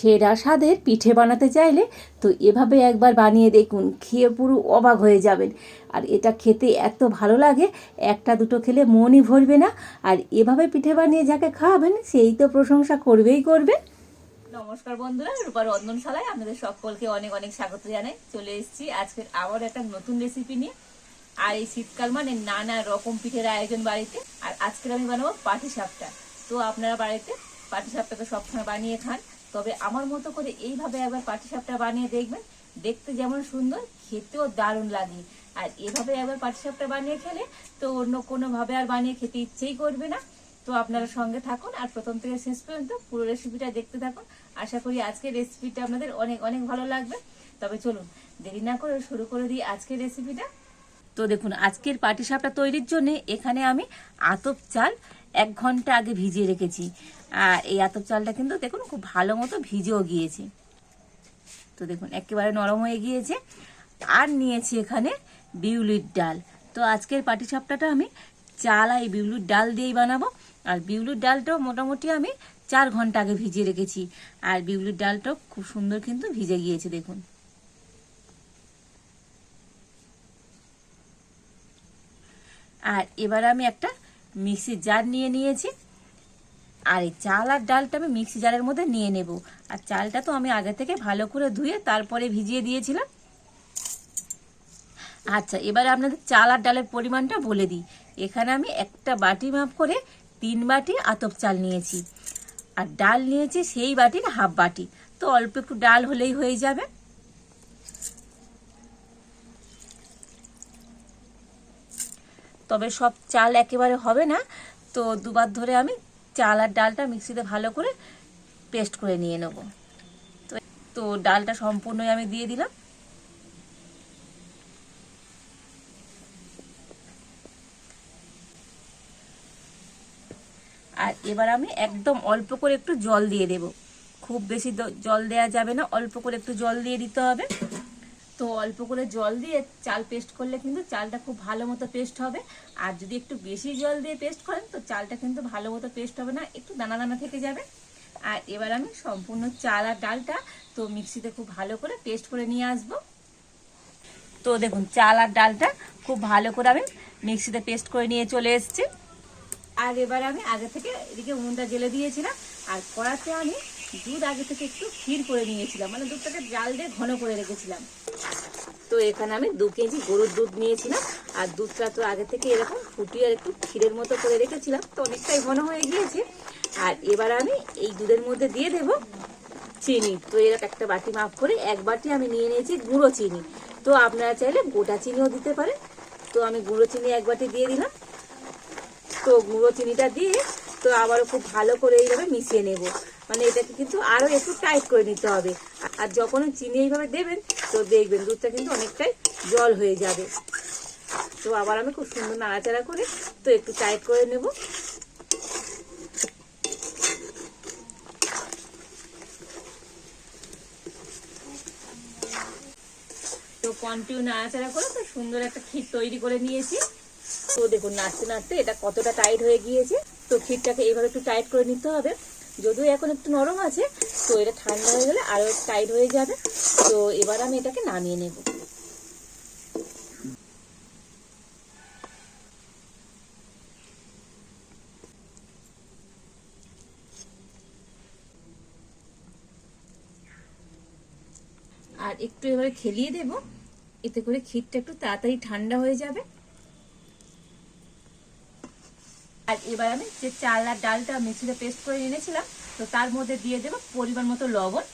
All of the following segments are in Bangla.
সেরা স্বাদের পিঠে বানাতে চাইলে তো এভাবে একবার বানিয়ে দেখুন, খেয়ে পুরো অবাক হয়ে যাবেন। আর এটা খেতে এত ভালো লাগে, একটা দুটো খেলে মনই ভরবে না। আর এভাবে পিঠে বানিয়ে যাকে খাওয়াবেন সেই তো প্রশংসা করবেই করবে। নমস্কার বন্ধুরা, রূপার রন্ধনশালায় আপনাদের সকলকে অনেক অনেক স্বাগত জানাই। চলে এসেছি আজকে আবার একটা নতুন রেসিপি নিয়ে। আর এই শীতকাল মানে নানা রকম পিঠের আয়োজন বাড়িতে। আর আজকে আমি বানাবো পাটিসাপটা। তো আপনারা বাড়িতে পাটিসাপটা তো সবসময় বানিয়ে খান, তবে আমার মতো করে এইভাবে একবার পাটিসাপটা বানিয়ে দেখবেন। দেখতে যেমন সুন্দর, খেতেও দারুণ লাগে। আর এভাবে একবার পাটিসাপটা বানিয়ে খেলে তো অন্য কোনোভাবে আর বানিয়ে খেতে ইচ্ছেই করবে না। তো আপনারা সঙ্গে থাকুন আর প্রথম থেকে শেষ পর্যন্ত পুরো রেসিপিটা দেখতে থাকুন। আশা করি আজকের রেসিপিটা আপনাদের অনেক অনেক ভালো লাগবে। তবে চলুন দেরি না করে শুরু করে দিই আজকের রেসিপিটা। তো দেখুন, আজকের পাটিসাপটা তৈরির জন্য এখানে আমি আতপ চাল 1 ঘন্টা আগে ভিজিয়ে রেখেছি। আর এই আতপ চালটা কিন্তু দেখুন খুব ভালো মতো ভিজেও গিয়েছে। তো দেখুন একেবারে নরম হয়ে গিয়েছে। আর নিয়েছি এখানে বিউলির ডাল। তো আজকের পাটিসাপটাটা আমি চাল আর বিউলির ডাল দিয়েই বানাবো। আর বিউলির ডালটাও মোটামুটি আমি 4 ঘন্টা আগে ভিজিয়ে রেখেছি। আর বিউলির ডালটাও খুব সুন্দর কিন্তু ভিজে গিয়েছে দেখুন। আর এবার আমি একটা মিক্সি জার নিয়ে নিয়েছি। আর এই চাল আর ডালটা আমি মিক্সি জারের মধ্যে নিয়ে নেব। আর চালটা তো আমি আগে থেকে ভালো করে ধুয়ে তারপরে ভিজিয়ে দিয়েছিলাম। আচ্ছা, এবারে আপনাদের চাল আর ডালের পরিমাণটা বলে দিই। এখানে আমি একটা বাটি মাপ করে 3 বাটি আতপ চাল নিয়েছি। আর ডাল নিয়েছি সেই বাটির হাফ বাটি। তো অল্প একটু ডাল হলেই হয়ে যাবে। তবে সব চাল একেবারে হবে না, তো দুবার ধরে আমি চাল আর ডালটা মিক্সিতে ভালো করে পেস্ট করে নিয়ে নেব। তো ডালটা সম্পূর্ণই আমি দিয়ে দিলাম। আর এবার আমি একদম অল্প করে একটু জল দিয়ে দেব। খুব বেশি জল দেওয়া যাবে না, অল্প করে একটু জল দিয়ে দিতে হবে। তো অল্প করে জল দিয়ে চাল পেস্ট করলে কিন্তু চালটা খুব ভালো মতো পেস্ট হবে। আর যদি একটু বেশি জল দিয়ে পেস্ট করেন তো চালটা কিন্তু ভালো মতো পেস্ট হবে না, একটু দানা দানা থেকে যাবে। আর এবার আমি সম্পূর্ণ চাল আর ডালটা তো মিক্সিতে খুব ভালো করে পেস্ট করে নিয়ে আসবো। তো দেখুন চাল আর ডালটা খুব ভালো করে আমি মিক্সিতে পেস্ট করে নিয়ে চলে এসেছি। আর এবার আমি আগে থেকে এদিকে উনুনটা জ্বেলে দিয়েছিলাম। আর কড়াতে আমি দুধ আগে থেকে একটু ক্ষীর করে নিয়েছিলাম, মানে দুধটাকে জাল দিয়ে ঘন করে রেখেছিলাম। তো এখানে আমি 2 কেজি গরুর দুধ নিয়েছিলাম। আর দুধটা তো আগে থেকে এরকম ফুটিয়ে একটু ক্ষীরের মতো করে রেখেছিলাম, তো অনেকটাই ঘন হয়ে গিয়েছে। আর এবার আমি এই দুধের মধ্যে দিয়ে দেব চিনি। তো এরকম একটা বাটি মাপ করে 1 বাটি আমি নিয়ে নিয়েছি গুঁড়ো চিনি। তো আপনারা চাইলে গোটা চিনিও দিতে পারেন। তো আমি গুঁড়ো চিনি 1 বাটি দিয়ে দিলাম। তো গুঁড়ো চিনিটা দিয়ে তো আবারও খুব ভালো করে এইভাবে মিশিয়ে নেব। মানে এটাকে কিন্তু আরও একটু টাইট করে নিতে হবে। আর যখন চিনি এইভাবে দেবেন তো দেখবেন দুধটা কিন্তু অনেকটাই জল হয়ে যাবে। তো আবার আমি খুব সুন্দর নাড়াচাড়া করে তো একটু টাইট করে নেব। তো কন্টিনিউ নাড়াচাড়া করে তো সুন্দর একটা ক্ষীর তৈরি করে নিয়েছি। তো দেখুন নাড়তে নাড়তে এটা কতটা টাইট হয়ে গিয়েছে। তো ক্ষীরটাকে এইভাবে একটু টাইট করে নিতে হবে। যদিও এখন একটু নরম আছে, তো এটা ঠান্ডা হয়ে গেলে আরো টাইট হয়ে যাবে। তো এবার আমি এটাকে নামিয়ে নেব। আর একটু এবারে খেলিয়ে দেব, এতে করে ক্ষীরটা একটু তাড়াতাড়ি ঠান্ডা হয়ে যাবে। আর এবার আমি যে চাল আর ডালটা মিক্সিতে পেস্ট করে এনেছিলাম তো তার মধ্যে দিয়ে দেব পরিমাণ মতো লবণ।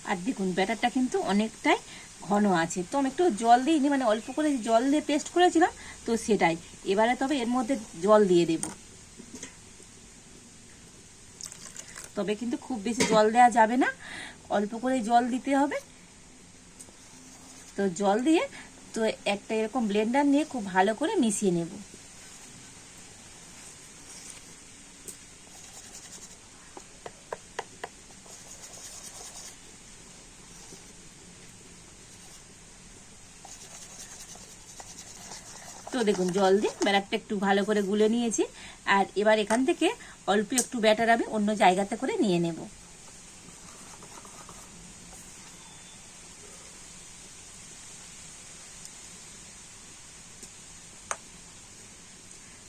আর দেখুন ব্যাটারটা কিন্তু অনেকটাই ঘন আছে, তো আমি একটু জল দিইনি, মানে অল্প করে জল দিয়ে পেস্ট করেছিলাম তো সেটাই। এবারে তবে এর মধ্যে জল দিয়ে দেব। তবে কিন্তু খুব বেশি জল দেওয়া যাবে না, অল্প করে জল দিতে হবে। তো জল দিয়ে তো একটা এরকম ব্লেন্ডার নিয়ে খুব ভালো করে মিশিয়ে নেব। তো দেখুন জল দিয়ে ব্যাটারটা একটু ভালো করে গুলে নিয়েছি। আর এবার এখান থেকে অল্প একটু ব্যাটার আমি অন্য জায়গাতে করে নিয়ে নেব।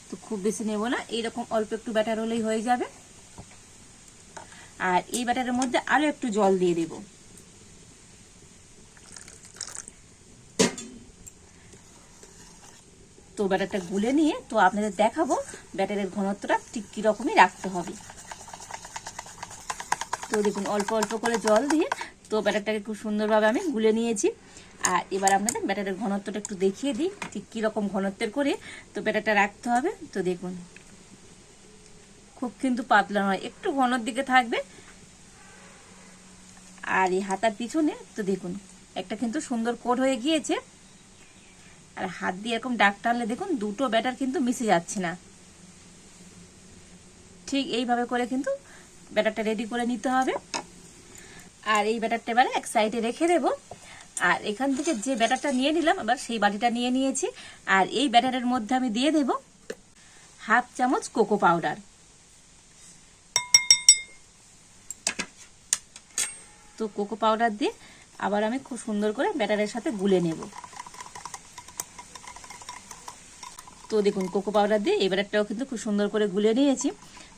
তো খুব বেশি নেব না, এইরকম অল্প একটু ব্যাটার হলেই হয়ে যাবে। আর এই ব্যাটারের মধ্যে আরো একটু জল দিয়ে দেব। তো ব্যাটারটা গুলে নিয়ে তো আপনাদের দেখাবো ব্যাটারের ঘনত্বটা ঠিক কিরকমই রাখতে হবে। তো দেখুন অল্প অল্প করে জল দিয়ে তো ব্যাটারটাকে খুব সুন্দরভাবে আমি গুলে নিয়েছি। আর এবার আপনাদের ব্যাটারের ঘনত্বটা একটু দেখিয়ে দিই ঠিক কীরকম ঘনত্বের করে তো ব্যাটারটা রাখতে হবে। তো দেখুন খুব কিন্তু পাতলা নয়, একটু ঘনর দিকে থাকবে। আর এই হাতার পিছনে তো দেখুন একটা কিন্তু সুন্দর কোট হয়ে গিয়েছে। আর হাত দিয়ে এরকম দাগ টানলে দেখুন দুটো ব্যাটার কিন্তু মিশে যাচ্ছে না। ঠিক এইভাবে করে কিন্তু ব্যাটারটা রেডি করে নিতে হবে। আর এই ব্যাটারটা এবারে এক সাইডে রেখে দেব। আর এখান থেকে যে ব্যাটারটা নিয়ে নিলাম আবার সেই বাটিটা নিয়ে নিয়েছি। আর এই ব্যাটারের মধ্যে আমি দিয়ে দেব হাফ চামচ কোকো পাউডার। তো কোকো পাউডার দিয়ে আবার আমি খুব সুন্দর করে ব্যাটারের সাথে গুলে নেব। তো দেখুন কোকো পাউডার দিয়ে এই ব্যাটারটাও কিন্তু খুব সুন্দর করে গুলে নিয়েছি।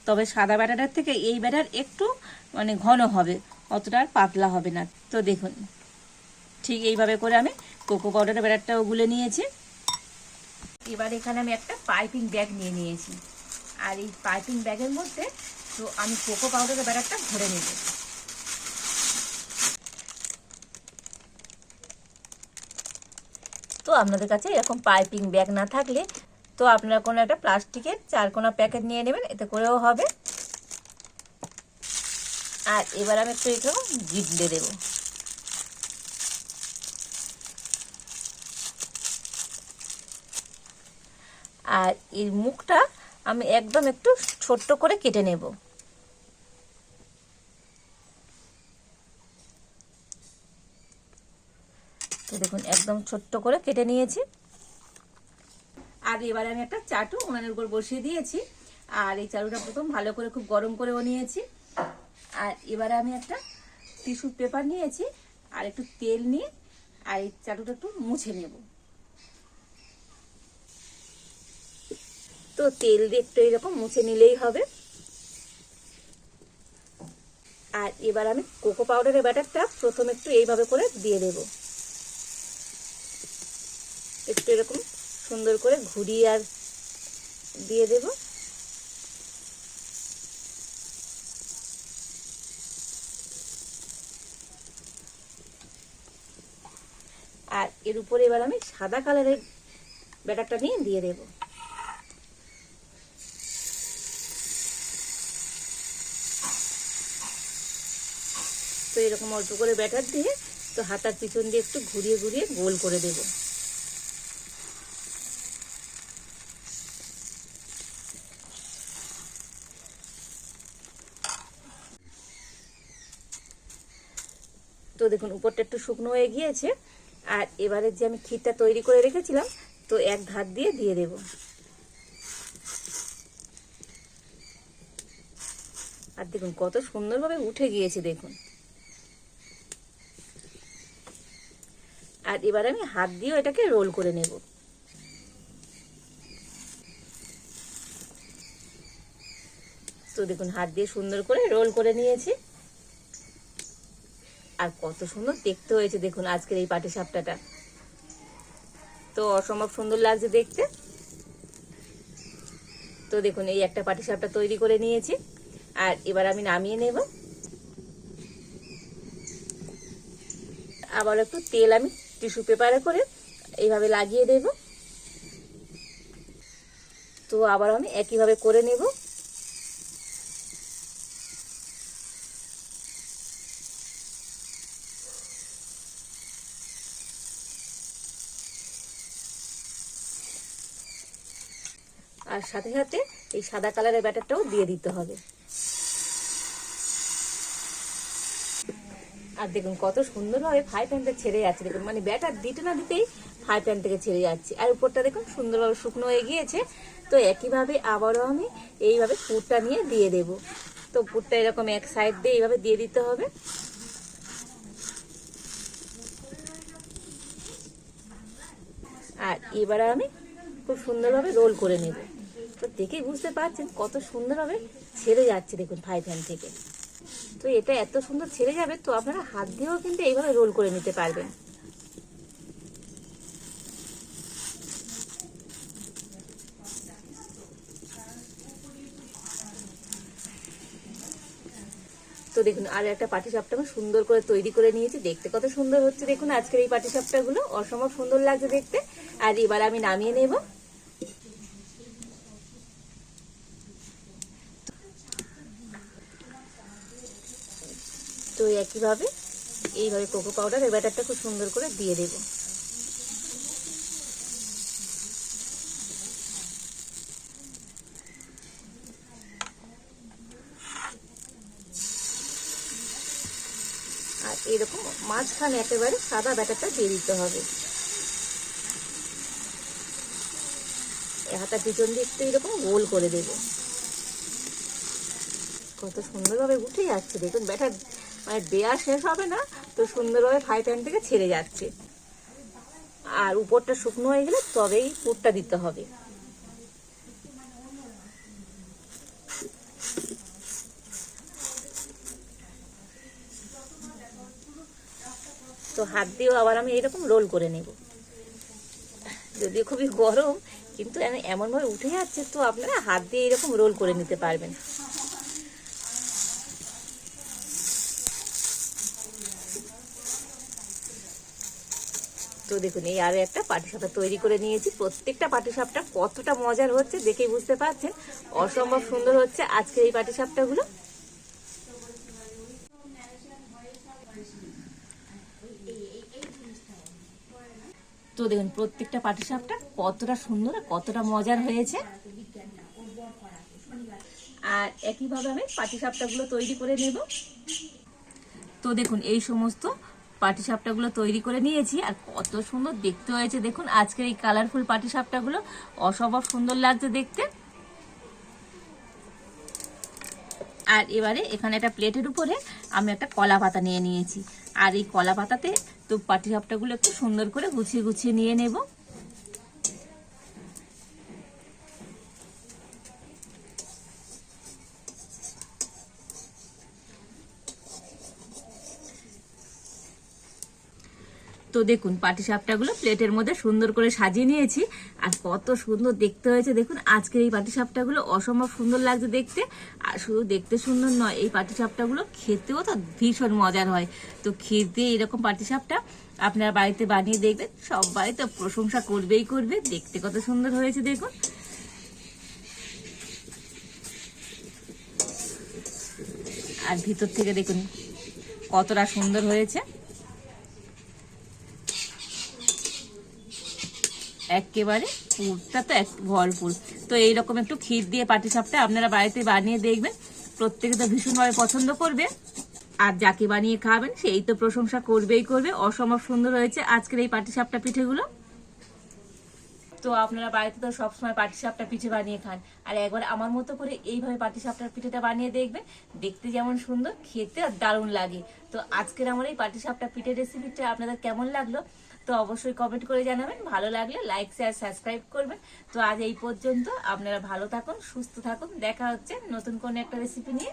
তবে সাদা ব্যাটারের থেকে এই ব্যাটার একটু মানে ঘন হবে, অতটা আর পাতলা হবে না। তো দেখুন ঠিক এইভাবে করে আমি কোকো পাউডারের ব্যাটারটাও গুলে নিয়েছি। এবার এখানে আমি একটা পাইপিং ব্যাগ নিয়ে নিয়েছি। আর এই পাইপিং ব্যাগের মধ্যে তো আমি কোকো পাউডারের ব্যাটারটা ভরে নেব। তো আপনাদের কাছে এরকম পাইপিং ব্যাগ না থাকলে তো আপনারা কোনো একটা প্লাস্টিকের 4 কোনা প্যাকেট নিয়ে নেবেন, এতে করেও হবে। আর এবার আমি একটু এরকম গিটলে দেব। আর এই মুখটা আমি একদম একটু ছোট্ট করে কেটে নেব। তো দেখুন একদম ছোট্ট করে কেটে নিয়েছি। আর এবারে আমি একটা চাটু উনানের উপর বসিয়ে দিয়েছি। আর এই চাটুটা প্রথম ভালো করে খুব গরম করেও নিয়েছি। আর এবারে আমি একটা টিস্যু পেপার নিয়েছি আর একটু তেল নিয়ে আর এই চাটুটা একটু মুছে নেব। তো তেল দিয়ে একটু এরকম মুছে নিলেই হবে। আর এবার আমি কোকো পাউডারের ব্যাটারটা প্রথম একটু এইভাবে করে দিয়ে দেব। একটু এরকম সুন্দর করে ঘুরিয়ে আর দিয়ে দেব। আর এর উপরে এবার আমি সাদা কালারের ব্যাটারটা নিয়ে দিয়ে দেব। তো এরকম অল্প করে ব্যাটার দিয়ে তো হাতার পিছন দিয়ে একটু ঘুরিয়ে ঘুরিয়ে গোল করে দেব। তো দেখুন উপরটা একটু শুকনো হয়ে গিয়েছে। আর এবারে যে আমি ক্ষীরটা তৈরি করে রেখেছিলাম তো এক ধার দিয়ে দিয়ে দেব। আর দেখুন কত সুন্দরভাবে উঠে গিয়েছে দেখুন। আর এবার আমি হাত দিয়েও এটাকে রোল করে নেব। তো দেখুন হাত দিয়ে সুন্দর করে রোল করে নিয়েছি। আর কত সুন্দর দেখতে হয়েছে দেখুন আজকের এই পাটিসাপটাটা। তো অসম্ভব সুন্দর লাগছে দেখতে। তো দেখুন এই একটা পাটিসাপটা তৈরি করে নিয়েছি। আর এবার আমি নামিয়ে নেব। আবার একটু তেল আমি টিস্যু পেপারে করে এইভাবে লাগিয়ে দেব। তো আবার আমি একইভাবে করে নেব। আর সাথে সাথে এই সাদা কালারের ব্যাটারটাও দিয়ে দিতে হবে। আর দেখুন কত সুন্দরভাবে ফ্রাই প্যান থেকে ছেড়ে যাচ্ছে দেখুন, মানে ব্যাটার দিতে না দিতেই ফ্রাই প্যান থেকে ছেড়ে যাচ্ছে। আর উপরটা দেখুন সুন্দরভাবে শুকনো হয়ে গিয়েছে। তো একইভাবে আবারও আমি এইভাবে পুরটা নিয়ে দিয়ে দেব। তো পুরটা এরকম এক সাইড দিয়ে এইভাবে দিয়ে দিতে হবে। আর এবারে আমি খুব সুন্দরভাবে রোল করে নেব। তো দেখেই বুঝতে পারছেন কত সুন্দরভাবে ছেড়ে যাচ্ছে, দেখুন ফ্রাই প্যান থেকে। তো এটা এত সুন্দর ছেড়ে যাবে, তো আপনারা হাত দিয়েও কিন্তু এইভাবে রোল করে নিতে পারবেন। তো দেখুন আর একটা পাটিসাপটা আমি সুন্দর করে তৈরি করে নিয়েছি, দেখতে কত সুন্দর হচ্ছে দেখুন আজকের এই পাটিসাপটাগুলো, অসম্ভব সুন্দর লাগছে দেখতে। আর এবার আমি নামিয়ে নেব। তো একইভাবে এইভাবে কোকো পাউডার ব্যাটারটা খুব সুন্দর করে দিয়ে দেব। আর এরকম মাঝখানে একেবারে সাদা ব্যাটারটা দিয়ে দিতে হবে। হাতার পিছন দিয়ে একটু এরকম গোল করে দেব। কত সুন্দরভাবে উঠে যাচ্ছে দেখুন, ব্যাটার মানে দেয়া শেষ হবে না তো সুন্দরভাবে ফ্রাই প্যান থেকে ছেড়ে যাচ্ছে। আর উপরটা শুকনো হয়ে গেলে তবেই পুরটা দিতে হবে। তো হাত দিয়েও আবার আমি এরকম রোল করে নেব। যদিও খুবই গরম, কিন্তু এমনভাবে উঠে যাচ্ছে, তো আপনারা হাত দিয়ে এরকম রোল করে নিতে পারবেন। তো দেখুন এই আরো একটা পাটিসাপটা তৈরি করে নিয়েছি। প্রত্যেকটা পাটিসাপটা কতটা মজার হচ্ছে দেখেই বুঝতে পারছেন, অসম্ভব সুন্দর হচ্ছে আজকের এই পাটিসাপটাগুলো। তো দেখুন প্রত্যেকটা পাটিসাপটা কতটা সুন্দর আর কতটা মজার হয়েছে। আর একইভাবে আমি পাটিসাপটাগুলো তৈরি করে নেব। তো দেখুন এই সমস্ত পাটিসাপটাগুলো তৈরি করে নিয়েছি, আর কত সুন্দর দেখতে হয়েছে দেখুন আজকের এই কালারফুল পাটিসাপটাগুলো, অসম্ভব সুন্দর লাগছে দেখতে। আর এবারে এখানে একটা প্লেটের উপরে আমি একটা কলা পাতা নিয়ে নিয়েছি, আর এই কলা পাতাতে তো পাটিসাপটাগুলো একটু সুন্দর করে গুছিয়ে গুছিয়ে নিয়ে নেব। তো দেখুন পাটিসাপটাগুলো প্লেটের মধ্যে সুন্দর করে সাজিয়ে নিয়েছি, আর কত সুন্দর দেখতে হয়েছে দেখুন আজকের এই পাটিসাপটাগুলো, অসম্ভব সুন্দর লাগছে দেখতে। আর শুধু দেখতে সুন্দর নয়, এই পাটিসাপটাগুলো খেতেও তো ভীষণ মজার হয়। তো খেতে এরকম পাটিসাপটা আপনারা বাড়িতে বানিয়ে দেখবেন, সবাই তো প্রশংসা করবেই করবে, দেখতে কত সুন্দর হয়েছে দেখুন। আর ভিতর থেকে দেখুন কতটা সুন্দর হয়েছে, একেবারে পুরটা তো ভরপুর। তো এইরকম একটু ক্ষীর দিয়ে পাটিসাপটা আপনারা বাড়িতে বানিয়ে দেখবেন, প্রত্যেকে তো ভীষণভাবে পছন্দ করবে। আর যাকে বানিয়ে খাওয়াবেন সেই তো প্রশংসা করবেই করবে, অসম্ভব সুন্দর হয়েছে আজকের এই পাটিসাপটা পিঠেগুলো। তো আপনারা বাড়িতে তো সবসময় পাটিসাপটা পিঠে বানিয়ে খান, আর একবার আমার মতো করে এইভাবে পাটিসাপটার পিঠেটা বানিয়ে দেখবেন, দেখতে যেমন সুন্দর খেতে আর দারুণ লাগে। তো আজকের আমার এই পাটিসাপটা পিঠে রেসিপিটা আপনাদের কেমন লাগলো তো অবশ্যই কমেন্ট করে জানাবেন, ভালো লাগলে লাইক শেয়ার সাবস্ক্রাইব করবেন। তো আজ এই পর্যন্ত, আপনারা ভালো থাকুন, সুস্থ থাকুন, দেখা হচ্ছে নতুন কোনো একটা রেসিপি নিয়ে।